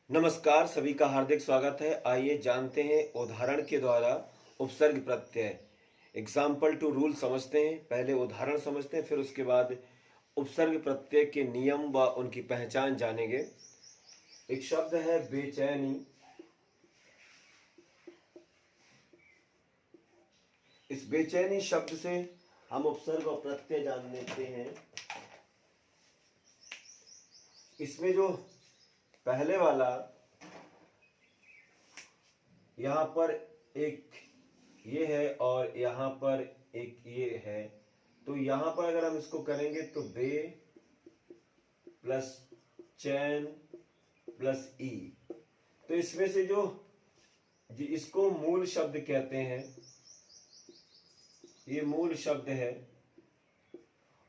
नमस्कार, सभी का हार्दिक स्वागत है। आइए जानते हैं उदाहरण के द्वारा उपसर्ग प्रत्यय। एग्जाम्पल टू रूल समझते हैं। पहले उदाहरण समझते हैं, फिर उसके बाद उपसर्ग प्रत्यय के नियम व उनकी पहचान जानेंगे। एक शब्द है बेचैनी। इस बेचैनी शब्द से हम उपसर्ग और प्रत्यय जान लेते हैं। इसमें जो पहले वाला यहाँ पर एक ये है और यहाँ पर एक ये है, तो यहाँ पर अगर हम इसको करेंगे तो बे प्लस चैन प्लस ई, तो इसमें से जो इसको मूल शब्द कहते हैं, ये मूल शब्द है।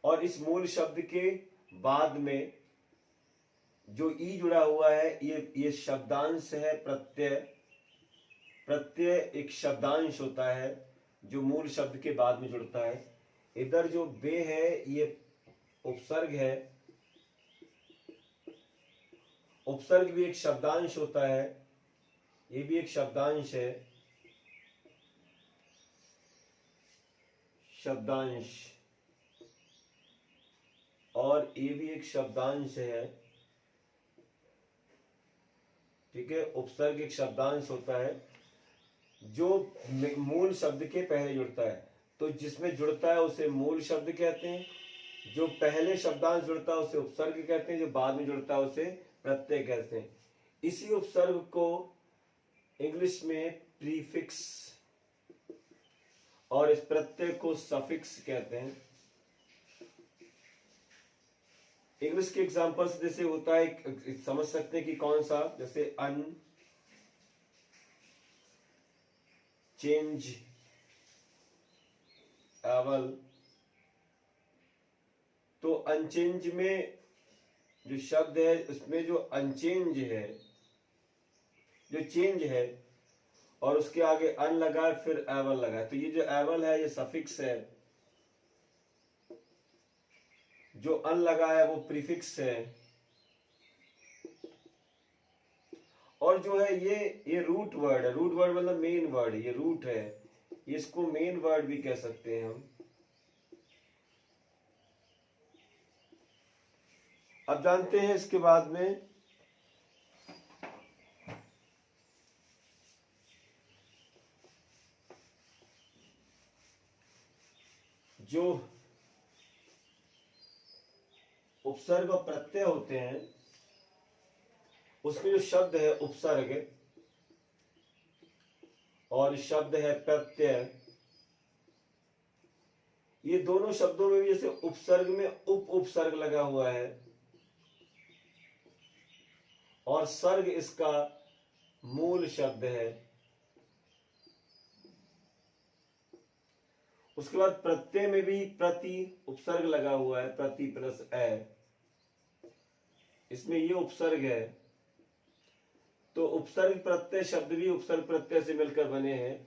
और इस मूल शब्द के बाद में जो ई जुड़ा हुआ है, ये शब्दांश है प्रत्यय। प्रत्यय एक शब्दांश होता है जो मूल शब्द के बाद में जुड़ता है। इधर जो बे है ये उपसर्ग है। उपसर्ग भी एक शब्दांश होता है, ये भी एक शब्दांश है। शब्दांश, और ये भी एक शब्दांश है। ठीक है, उपसर्ग एक शब्दांश होता है जो मूल शब्द के पहले जुड़ता है। तो जिसमें जुड़ता है उसे मूल शब्द कहते हैं, जो पहले शब्दांश जुड़ता है उसे उपसर्ग कहते हैं, जो बाद में जुड़ता है उसे प्रत्यय कहते हैं। इसी उपसर्ग को इंग्लिश में प्रीफिक्स और इस प्रत्यय को सफिक्स कहते हैं। इंग्लिश के एग्जांपल्स जैसे होता है, समझ सकते हैं कि कौन सा, जैसे अन, चेंज, एवल। तो अनचेंज में जो शब्द है उसमें जो अनचेंज है, जो चेंज है, और उसके आगे अन लगा फिर एवल लगा, तो ये जो एवल है ये सफिक्स है। जो अन लगा है वो प्रीफिक्स है। और जो है ये रूट वर्ड है। रूट वर्ड मतलब मेन वर्ड, ये रूट है, इसको मेन वर्ड भी कह सकते हैं हम। अब जानते हैं इसके बाद में जो उपसर्ग और प्रत्यय होते हैं उसमें जो शब्द है उपसर्ग और शब्द है प्रत्यय, ये दोनों शब्दों में भी जैसे उपसर्ग में उप उपसर्ग लगा हुआ है और सर्ग इसका मूल शब्द है। उसके बाद प्रत्यय में भी प्रति उपसर्ग लगा हुआ है, प्रति प्लस ए, इसमें ये उपसर्ग है। तो उपसर्ग प्रत्यय शब्द भी उपसर्ग प्रत्यय से मिलकर बने हैं।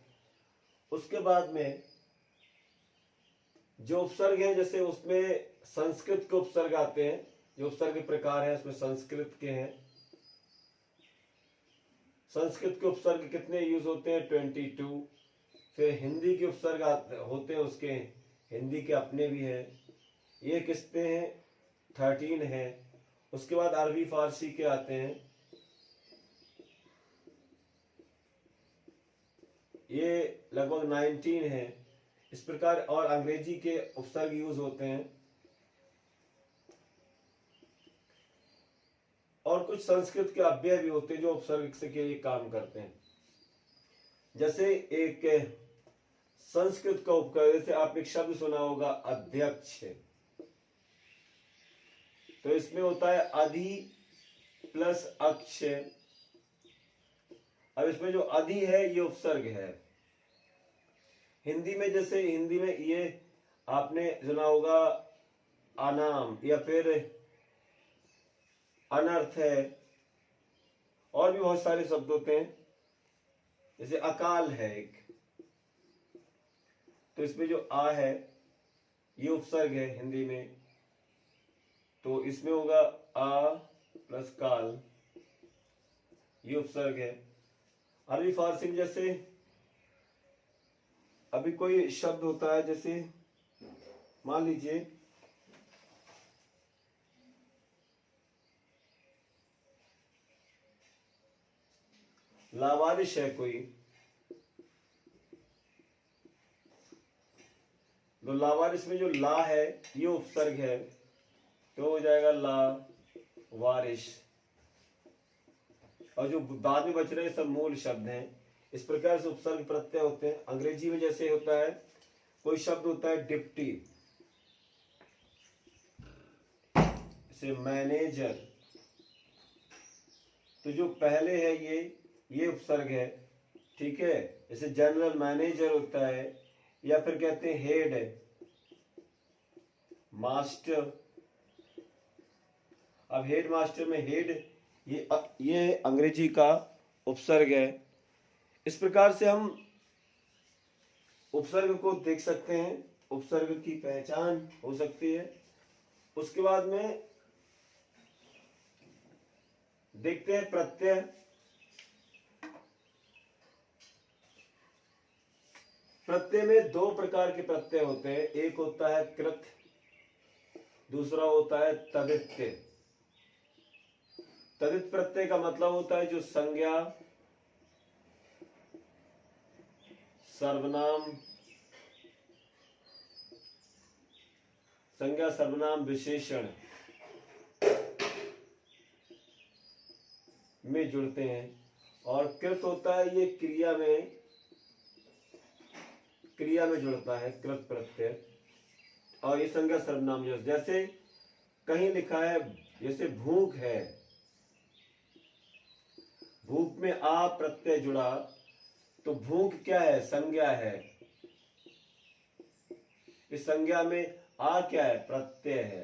उसके बाद में जो उपसर्ग है, जैसे उसमें संस्कृत के उपसर्ग आते हैं, जो उपसर्ग के प्रकार है उसमें संस्कृत के हैं। संस्कृत के उपसर्ग कितने यूज होते हैं? 22। फिर हिंदी के उपसर्ग होते हैं, उसके हिंदी के अपने भी हैं, ये कितने हैं? 13 है। उसके बाद अरबी फारसी के आते हैं, ये लगभग 19 है। इस प्रकार और अंग्रेजी के उपसर्ग यूज होते हैं। और कुछ संस्कृत के अव्यय भी होते हैं जो उपसर्ग से के लिए काम करते हैं। जैसे एक संस्कृत का उपसर्ग, जैसे आप एक शब्द सुना होगा अध्यक्ष, तो इसमें होता है अधि प्लस अक्ष। अब इसमें जो अधि है ये उपसर्ग है। हिंदी में, जैसे हिंदी में ये आपने सुना होगा अनाम या फिर अनर्थ है, और भी बहुत सारे शब्द होते हैं, जैसे अकाल है एक, तो इसमें जो आ है ये उपसर्ग है हिंदी में, तो इसमें होगा आ प्लस काल। ये उपसर्ग है। अरबी फारसी में जैसे अभी कोई शब्द होता है, जैसे मान लीजिए लावारिश है कोई, तो लावारिश में जो ला है ये उपसर्ग है, तो हो जाएगा ला वारिश। और जो बाद में बच रहे हैं सब मूल शब्द हैं। इस प्रकार से उपसर्ग प्रत्यय होते हैं। अंग्रेजी में जैसे होता है, कोई शब्द होता है डिप्टी, जैसे मैनेजर, तो जो पहले है ये उपसर्ग है, ठीक है। जैसे जनरल मैनेजर होता है, या फिर कहते हैं हेड, मास्टर। अब हेड मास्टर में हेड ये अंग्रेजी का उपसर्ग है। इस प्रकार से हम उपसर्ग को देख सकते हैं, उपसर्ग की पहचान हो सकती है। उसके बाद में देखते हैं प्रत्यय। प्रत्यय में दो प्रकार के प्रत्यय होते हैं, एक होता है कृत, दूसरा होता है तदित्य। तदित प्रत्यय का मतलब होता है जो संज्ञा, सर्वनाम विशेषण में जुड़ते हैं। और कृत होता है ये क्रिया में जुड़ता है, कृत प्रत्यय। और ये संज्ञा सर्वनाम, जैसे कहीं लिखा है, जैसे भूख है, भूख में आ प्रत्यय जुड़ा, तो भूख क्या है? संज्ञा है। इस संज्ञा में आ क्या है? प्रत्यय है।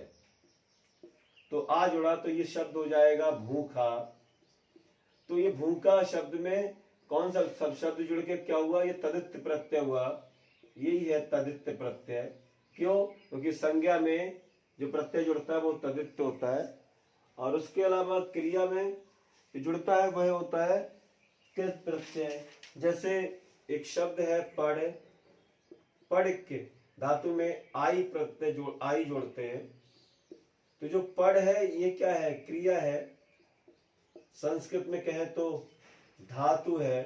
तो आ जुड़ा तो ये शब्द हो जाएगा भूखा। तो ये भूखा शब्द में कौन सा सब शब्द जुड़ के क्या हुआ? ये तदित्य प्रत्यय हुआ। यही है तदित्य प्रत्यय। क्यों? क्योंकि संज्ञा में जो प्रत्यय जुड़ता है वो तदित्य होता है। और उसके अलावा क्रिया में जुड़ता है वह होता है कृत प्रत्यय। जैसे एक शब्द है पढ़, पढ़ के धातु में आई प्रत्यय आई जोड़ते हैं। तो जो पढ़ है ये क्या है? क्रिया है। संस्कृत में कहें तो धातु है।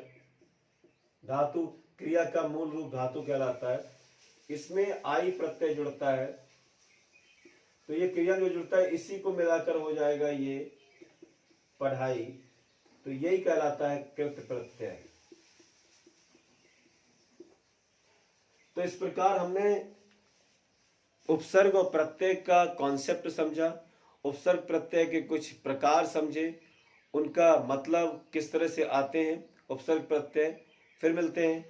धातु क्रिया का मूल रूप धातु कहलाता है। इसमें आई प्रत्यय जुड़ता है, तो ये क्रिया जो जुड़ता है इसी को मिलाकर हो जाएगा ये पढ़ाई। तो यही कहलाता है कृत प्रत्यय। तो इस प्रकार हमने उपसर्ग और प्रत्यय का कॉन्सेप्ट समझा, उपसर्ग प्रत्यय के कुछ प्रकार समझे, उनका मतलब किस तरह से आते हैं उपसर्ग प्रत्यय। फिर मिलते हैं।